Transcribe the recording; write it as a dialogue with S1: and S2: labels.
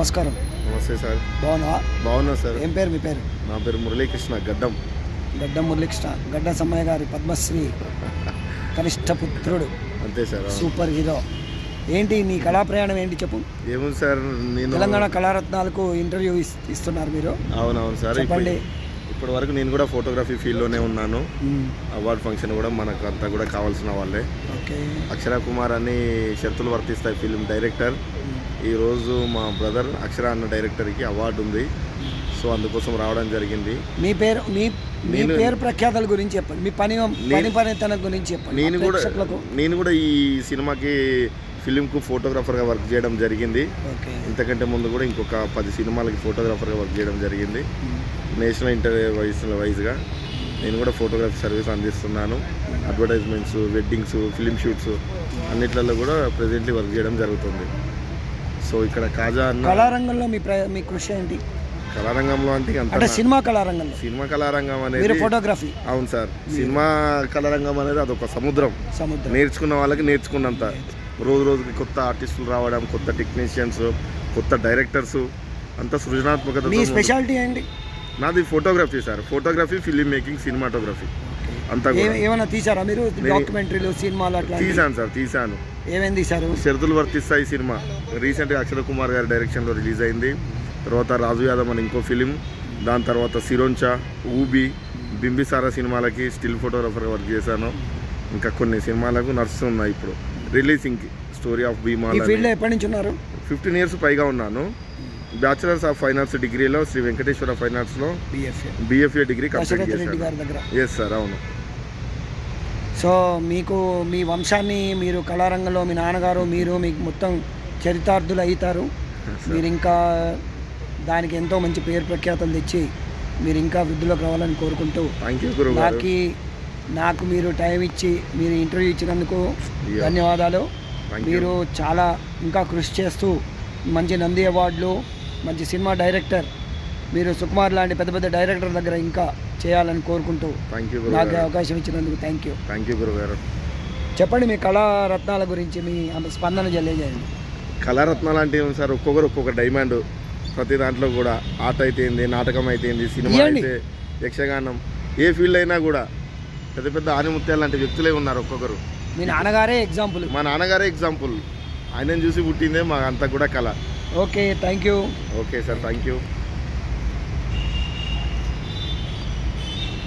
S1: నమస్కారం.
S2: నమస్తే సార్.
S1: బాగున్నా
S2: సార్.
S1: ఏం పేరు మీ పేరు?
S2: నా పేరు మురళీకృష్ణ. గడ్డం
S1: మురళీకృష్ణ. గడ్డం సమ్మయ్య గారి పద్మశ్రీ కనిష్ట పుత్రుడు.
S2: అంతే సార్.
S1: Super hero. ఏంటి నీ కళా ప్రయాణం ఏంటి చెప్పు.
S2: ఏముంది సార్, నేను
S1: తెలంగాణ కళారత్నాలకు ఇంటర్వ్యూ ఇస్తున్నారు మీరు.
S2: అవునవును సార్.
S1: చెప్పండి.
S2: ఇప్పటి వరకు నేను కూడా ఫోటోగ్రఫీ ఫీల్డ్లోనే ఉన్నాను. అవార్డు ఫంక్షన్ కూడా మనకు అంతా కూడా కావాల్సిన వాళ్ళే. అక్షర కుమార్ అని షరతులు వర్తిస్తాయి ఫిల్మ్ డైరెక్టర్. ఈరోజు మా బ్రదర్ అక్షర అన్న డైరెక్టర్కి అవార్డు ఉంది. సో అందుకోసం రావడం జరిగింది.
S1: మీ పేరు మీ పేరు ప్రఖ్యాతల గురించి చెప్పండి. మీ పనితనం గురించి చెప్పండి.
S2: నేను కూడా ఈ సినిమాకి ఫిలింకు ఫోటోగ్రాఫర్గా వర్క్ చేయడం జరిగింది. ఇంతకంటే ముందు కూడా ఇంకొక 10 సినిమాలకి ఫోటోగ్రాఫర్గా వర్క్ చేయడం జరిగింది. నేషనల్ ఇంటర్వ్యూ వైజ్గా నేను కూడా ఫోటోగ్రఫీ సర్వీస్ అందిస్తున్నాను. అడ్వర్టైజ్మెంట్స్, వెడ్డింగ్స్, ఫిలిం షూట్స్ అన్నిట్లలో కూడా ప్రెజెంట్లీ వర్క్ చేయడం జరుగుతుంది. సో ఇక్కడ కాజా అన్న
S1: కళారంగంలో మీ కృషి ఏంటి?
S2: కళారంగంలో అంటే
S1: సినిమా కళారంగంలో.
S2: సినిమా కళారంగం అనేది
S1: ఫోటోగ్రఫీ.
S2: అవును సార్. సినిమా కళారంగం అనేది అదొక సముద్రం. నేర్చుకున్న వాళ్ళకి నేర్చుకున్నంత. రోజు రోజుకి కొత్త ఆర్టిస్టులు రావడం, కొత్త టెక్నీషియన్స్, కొత్త డైరెక్టర్స్, అంత సృజనాత్మకత.
S1: మీ స్పెషాలిటీ ఏంటి?
S2: నాది photography sir. Photography, film making, cinematography అంతా.
S1: ఏమైనా తీసారా మీరు? డాక్యుమెంటరీలు, సినిమాలు అట్లా?
S2: తీసాను సార్, తీసాను.
S1: ఏమేమి తీశారు?
S2: షరతులు వర్తిస్తాయి సినిమా రీసెంట్గా అక్షర కుమార్ గారి డైరెక్షన్లో రిలీజ్ అయింది. తర్వాత రాజు యాదవ్ అని ఇంకో ఫిలిం, దాని తర్వాత సిరోంచా, ఊబి, బింబిసారా సినిమాలకి స్టిల్ ఫోటోగ్రాఫర్గా వర్క్ చేశాను. ఇంకా కొన్ని సినిమాలకు నడుస్తున్నాయి ఇప్పుడు రిలీజింగ్కి. స్టోరీ ఆఫ్ భీమా.
S1: ఈ ఫీల్డ్లో ఎప్పటి నుంచి ఉన్నారు?
S2: 15 years పైగా ఉన్నాను. బ్యాచిలర్స్ ఆఫ్ ఫైన్ ఆర్ట్స్ డిగ్రీలో శ్రీ వెంకటేశ్వర ఫైన్ ఆర్ట్స్లో BFA డిగ్రీ కంప్లీట్ చేశాను. ఎస్ సార్, అవును.
S1: సో మీ వంశాన్ని మీరు కళారంగంలో మీ నాన్నగారు మీరు మీకు మొత్తం చరితార్థులు అవుతారు. మీరు ఇంకా దానికి ఎంతో మంచి పేరు ప్రఖ్యాతలు తెచ్చి మీరు ఇంకా వృద్ధిలోకి రావాలని కోరుకుంటూ, నాకు మీరు టైం ఇచ్చి మీరు ఇంటర్వ్యూ ఇచ్చినందుకు ధన్యవాదాలు. మీరు చాలా ఇంకా కృషి చేస్తూ మంచి నంది అవార్డులు, మంచి సినిమా డైరెక్టర్, మీరు సుకుమార్ లాంటి పెద్ద పెద్ద డైరెక్టర్ దగ్గర ఇంకా చేయాలని కోరుకుంటూ నాకు అవకాశం ఇచ్చినందుకు థ్యాంక్ యూ గురుగారు. చెప్పండి మీ కళారత్నాల గురించి మీ స్పందన తెలియజేయండి.
S2: కళారత్నాలు అంటే ఏమి సార్, ఒక్కొక్కరు ఒక్కొక్క డైమండ్. ప్రతి దాంట్లో కూడా ఆట అయితే ఏంది, నాటకం అయితే ఏంది, సినిమా అయితే, యక్షగానం, ఏ ఫీల్డ్ అయినా కూడా పెద్ద పెద్ద ఆనిముత్యాలు లాంటి వ్యక్తులే ఉన్నారు ఒక్కొక్కరు.
S1: మీ నాన్నగారే ఎగ్జాంపుల్.
S2: మా నాన్నగారే ఎగ్జాంపుల్. ఆయనను చూసి పుట్టిందే మా అంతా కూడా కళ.
S1: Okay, thank you.
S2: Okay sir, thank you.